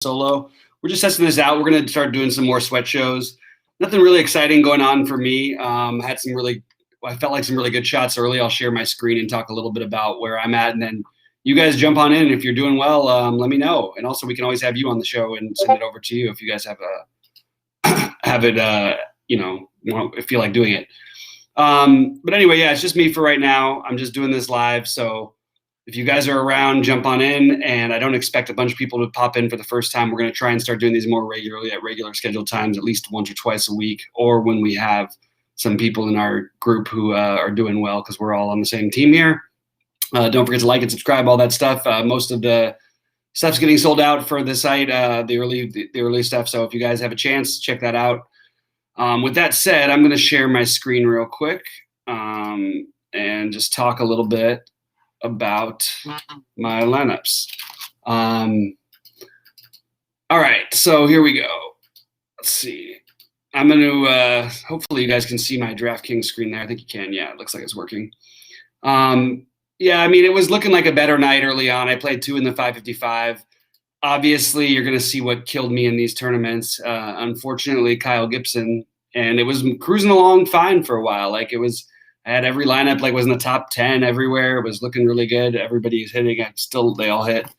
solo. We're just testing this out. We're going to start doing some more sweat shows. Nothing really exciting going on for me. I felt like some really good shots early. I'll share my screen and talk a little bit about where I'm at, and then you guys jump on in. If you're doing well, let me know. And also, we can always have you on the show and send it over to you if you guys feel like doing it. But anyway, yeah, it's just me for right now. I'm just doing this live, so if you guys are around, jump on in. And I don't expect a bunch of people to pop in for the first time. We're going to try and start doing these more regularly at regular scheduled times, at least once or twice a week, or when we have some people in our group who are doing well, because we're all on the same team here. Don't forget to like and subscribe, all that stuff. Most of the stuff's getting sold out for the site, the early stuff. So if you guys have a chance, check that out. With that said, I'm going to share my screen real quick and just talk a little bit about my lineups. All right, so here we go. Let's see. I'm going to, hopefully you guys can see my DraftKings screen there. I think you can. Yeah, it looks like it's working. Yeah, I mean, it was looking like a better night early on. I played 2 in the 555. Obviously, you're going to see what killed me in these tournaments. Unfortunately, Kyle Gibson, and it was cruising along fine for a while. Like I had every lineup was in the top 10 everywhere. It was looking really good. Everybody's hitting it. Still, they all hit.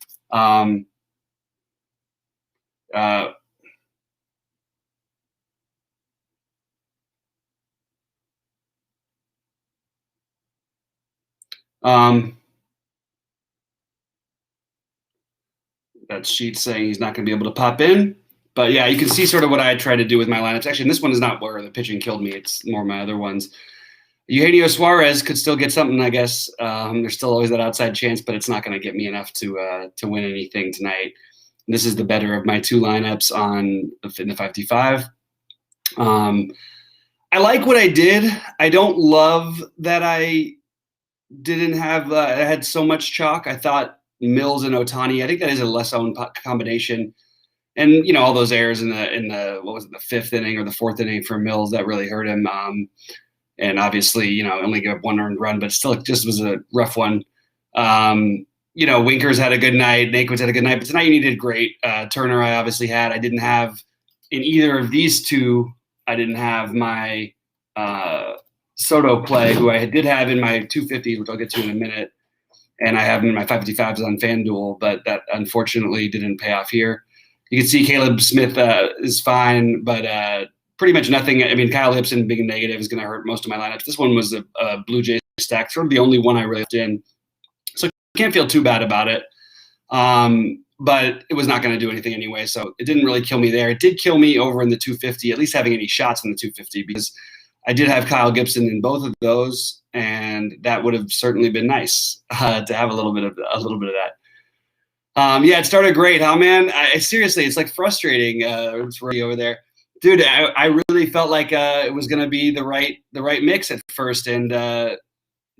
That sheet's saying he's not going to be able to pop in. But yeah, you can see sort of what I tried to do with my lineups. Actually, and this one is not where the pitching killed me. It's more my other ones. Eugenio Suarez could still get something, I guess. There's still always that outside chance, but it's not going to get me enough to win anything tonight. And this is the better of my 2 lineups in the 55. I like what I did. I don't love that I didn't have I had so much chalk. I thought Mills and Ohtani, I think that is a less owned combination. And, all those errors in the what was it, the 5th inning or the 4th inning for Mills, that really hurt him. And obviously, only gave up 1 earned run, but still, it just was a rough one. Winkers had a good night. Naquist had a good night, but tonight you needed great. Turner, I obviously had. I didn't have in either of these 2. I didn't have my Soto play, who I did have in my 250s, which I'll get to in a minute, and I have him in my 555s on FanDuel, but that unfortunately didn't pay off here. You can see Caleb Smith is fine, but pretty much nothing. I mean, Kyle Gibson being negative is going to hurt most of my lineups. This one was a Blue Jays stack, sort of the only one I really left in. So can't feel too bad about it. But it was not going to do anything anyway, so it didn't really kill me there. It did kill me over in the 250, at least having any shots in the 250, because I did have Kyle Gibson in both of those, and that would have certainly been nice to have a little bit of that. Yeah, it started great, huh, man? Seriously, it's frustrating. It's Rory over there, dude. I really felt like it was going to be the right mix at first, and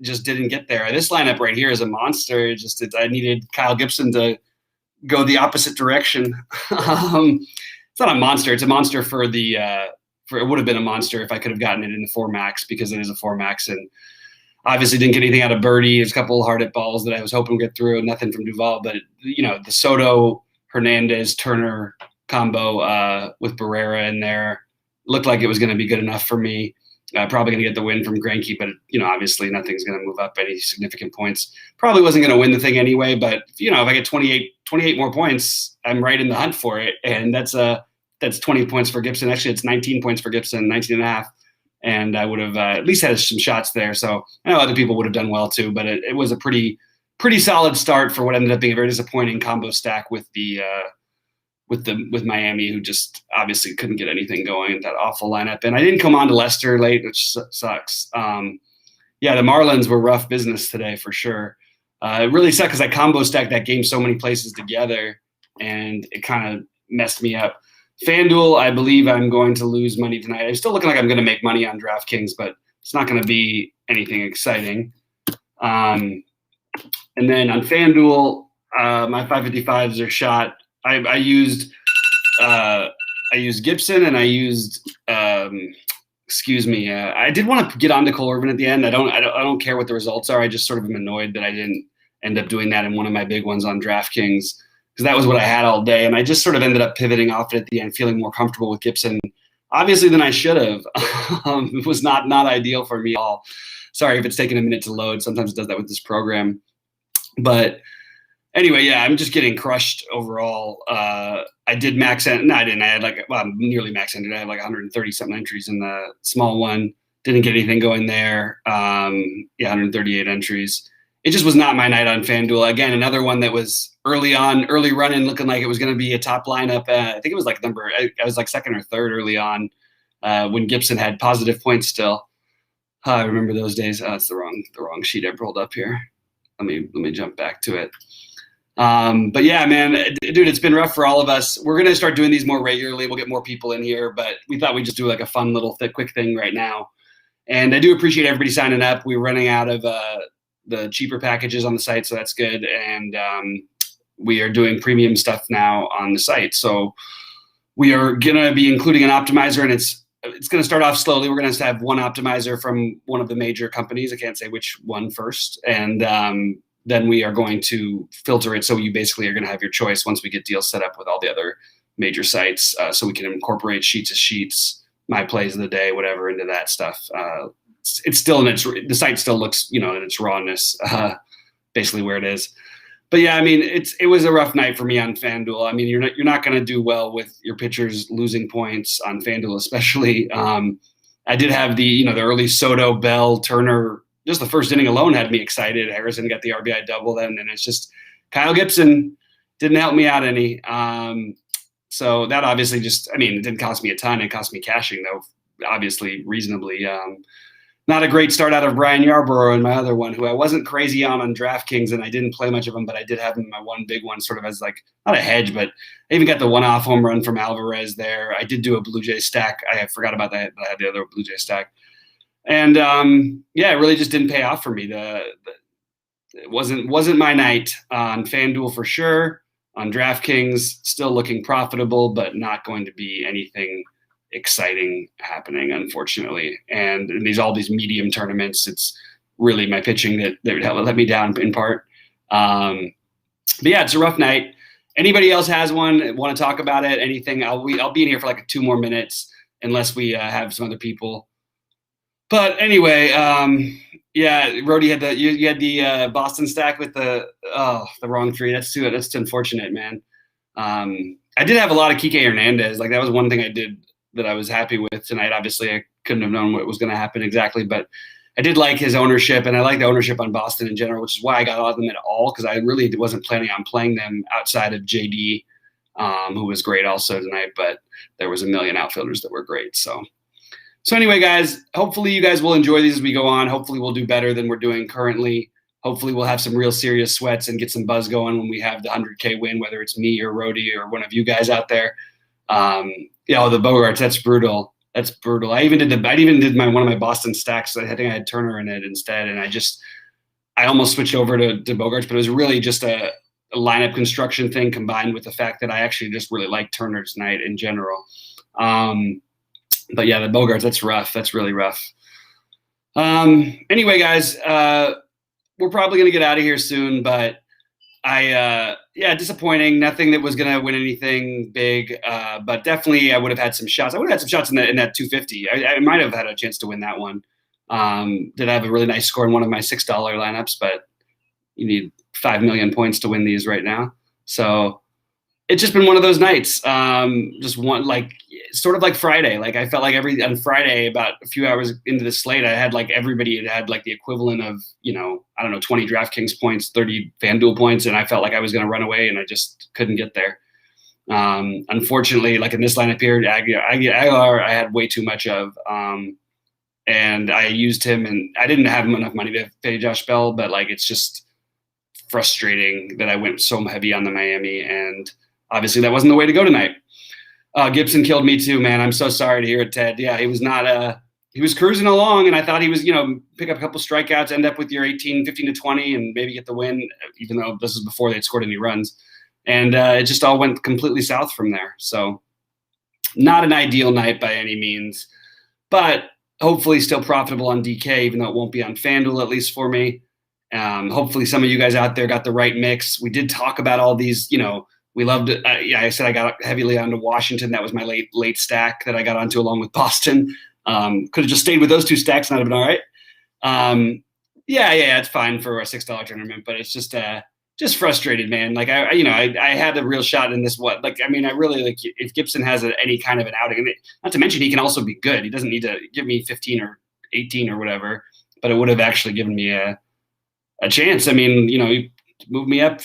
just didn't get there. This lineup right here is a monster. I needed Kyle Gibson to go the opposite direction. It's not a monster. It's a monster for the. It would have been a monster if I could have gotten it in the 4 max, because it is a 4 max, and obviously didn't get anything out of Birdie. There's a couple of hard hit balls that I was hoping to get through, nothing from Duvall. But the Soto Hernandez Turner combo with Barrera in there looked like it was going to be good enough for me. Probably going to get the win from Greinke, but obviously nothing's going to move up any significant points. Probably wasn't going to win the thing anyway, but if I get 28 more points, I'm right in the hunt for it, and that's 20 points for Gibson. Actually, it's 19 points for Gibson, 19 and a half. And I would have at least had some shots there. So I know other people would have done well too, but it was a pretty solid start for what ended up being a very disappointing combo stack with Miami, who just obviously couldn't get anything going in that awful lineup. And I didn't come on to Lester late, which sucks. Yeah, the Marlins were rough business today for sure. It really sucked because I combo stacked that game so many places together, and it kind of messed me up. FanDuel, I believe I'm going to lose money tonight. I'm still looking like I'm going to make money on DraftKings, but it's not going to be anything exciting. And then on FanDuel, my 555s are shot. I used Gibson, and I used I did want to get onto Cole Irvin at the end. I don't care what the results are. I just sort of am annoyed that I didn't end up doing that in one of my big ones on DraftKings. because that was what I had all day. And I just sort of ended up pivoting off it at the end, feeling more comfortable with Gibson, obviously, than I should have. It was not ideal for me at all. Sorry if it's taking a minute to load. Sometimes it does that with this program. But anyway, yeah, I'm just getting crushed overall. I did max end. No, I didn't. I had nearly max ended. I had like 130 something entries in the small one. Didn't get anything going there. 138 entries. It just was not my night on FanDuel. Again, another one that was early running, looking like it was going to be a top lineup. I think it was like I was like second or third early on when Gibson had positive points still. I remember those days. It's the wrong sheet I pulled up here. Let me jump back to it. But yeah, man, dude, it's been rough for all of us. We're going to start doing these more regularly. We'll get more people in here, but we thought we'd just do like a fun little quick thing right now. And I do appreciate everybody signing up. We're running out of the cheaper packages on the site, so that's good. And we are doing premium stuff now on the site. So we are going to be including an optimizer, and it's going to start off slowly. We're going to have one optimizer from one of the major companies. I can't say which one first. And then we are going to filter it. So you basically are going to have your choice once we get deals set up with all the other major sites. So we can incorporate sheets, my plays of the day, whatever, into that stuff. It's still the site still looks, in its rawness, basically where it is. But yeah, I mean, it was a rough night for me on FanDuel. I mean, you're not going to do well with your pitchers losing points on FanDuel, especially. I did have the early Soto, Bell, Turner. Just the first inning alone had me excited. Harrison got the RBI double then, and it's just Kyle Gibson didn't help me out any. So that obviously it didn't cost me a ton. It cost me cashing, though, obviously reasonably. Not a great start out of Brian Yarbrough and my other one, who I wasn't crazy on DraftKings, and I didn't play much of them, but I did have him in my one big one sort of as like, not a hedge, but I even got the one-off home run from Alvarez there. I did do a Blue Jay stack. I forgot about that, but I had the other Blue Jay stack. And it really just didn't pay off for me. It wasn't my night on FanDuel for sure. On DraftKings, still looking profitable, but not going to be anything exciting happening, unfortunately. And in all these medium tournaments, it's really my pitching that let me down in part. But yeah, it's a rough night. Anybody else has one, want to talk about it, anything, I'll be in here for like 2 more minutes unless we have some other people. But anyway, Rody had you had the Boston stack with the wrong three. That's too unfortunate, man. I did have a lot of Kike Hernandez. Like that was one thing I did that I was happy with tonight. Obviously, I couldn't have known what was going to happen exactly, but I did like his ownership, and I like the ownership on Boston in general, which is why I got a lot of them at all, because I really wasn't planning on playing them outside of JD, who was great also tonight, but there was a million outfielders that were great. So anyway, guys, hopefully you guys will enjoy these as we go on. Hopefully we'll do better than we're doing currently. Hopefully we'll have some real serious sweats and get some buzz going when we have the 100K win, whether it's me or Rody or one of you guys out there. The Bogarts, that's brutal. That's brutal. I even did one of my Boston stacks. I think I had Turner in it instead, and I almost switched over to Bogarts, but it was really just a lineup construction thing combined with the fact that I actually just really like Turner tonight in general. But yeah, the Bogarts, that's rough. That's really rough. Anyway, guys, we're probably going to get out of here soon, but disappointing. Nothing that was going to win anything big, but definitely I would have had some shots. I would have had some shots in that 250. I might have had a chance to win that one. Did have a really nice score in one of my $6 lineups, but you need 5 million points to win these right now. So it's just been one of those nights. Just one, like, sort of like Friday. Like I felt like on Friday, about a few hours into the slate, I had like everybody had like the equivalent of, 20 DraftKings points, 30 FanDuel points. And I felt like I was going to run away and I just couldn't get there. Unfortunately, like in this lineup here, Aguilar, I had way too much of, and I used him, and I didn't have enough money to pay Josh Bell, but like, it's just frustrating that I went so heavy on the Miami, and obviously that wasn't the way to go tonight. Gibson killed me too, man. I'm so sorry to hear it, Ted. Yeah, he was not, he was cruising along, and I thought he was, pick up a couple strikeouts, end up with your 15 to 20, and maybe get the win, even though this is before they'd scored any runs. And it just all went completely south from there. So not an ideal night by any means, but hopefully still profitable on DK, even though it won't be on FanDuel, at least for me. Hopefully some of you guys out there got the right mix. We did talk about all these, We loved it. Yeah, I said I got heavily onto Washington. That was my late stack that I got onto along with Boston. Could have just stayed with those two stacks, and I'd have been all right. Yeah, it's fine for a $6 tournament, but it's just frustrated, man. Like I had a real shot in this. I really like if Gibson has any kind of an outing, and not to mention he can also be good. He doesn't need to give me 15 or 18 or whatever, but it would have actually given me a chance. I mean, he moved me up.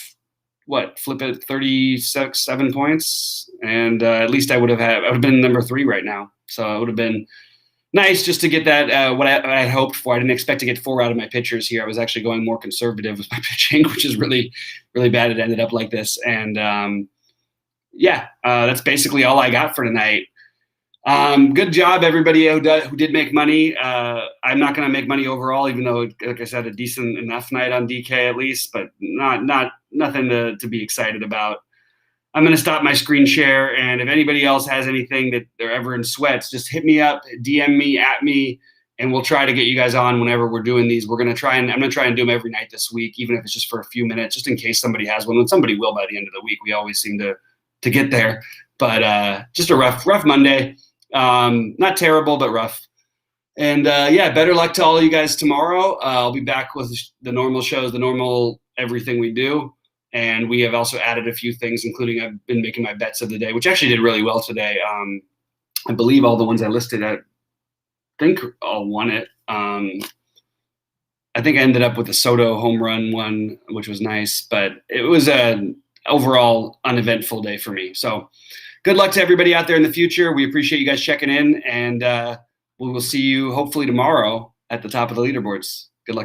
Flip it 37 points, and at least I would have been number 3 right now. So it would have been nice just to get that what I had hoped for. I didn't expect to get 4 out of my pitchers here. I was actually going more conservative with my pitching, which is really, really bad. It ended up like this, and that's basically all I got for tonight. Good job, everybody who did make money. I'm not going to make money overall, even though, like I said, a decent enough night on DK at least, but nothing to be excited about. I'm going to stop my screen share, and if anybody else has anything that they're ever in sweats, just hit me up, DM me, at me, and we'll try to get you guys on whenever we're doing these. I'm going to try and do them every night this week, even if it's just for a few minutes, just in case somebody has one. And somebody will by the end of the week. We always seem to get there, but just a rough Monday. Not terrible, but rough. And better luck to all of you guys tomorrow. I'll be back with the normal shows, the normal everything we do. And we have also added a few things, including I've been making my bets of the day, which actually did really well today. I believe all the ones I listed, I think all won it. I think I ended up with the Soto home run one, which was nice, but it was an overall uneventful day for me. So good luck to everybody out there in the future. We appreciate you guys checking in, and we will see you hopefully tomorrow at the top of the leaderboards. Good luck, everybody.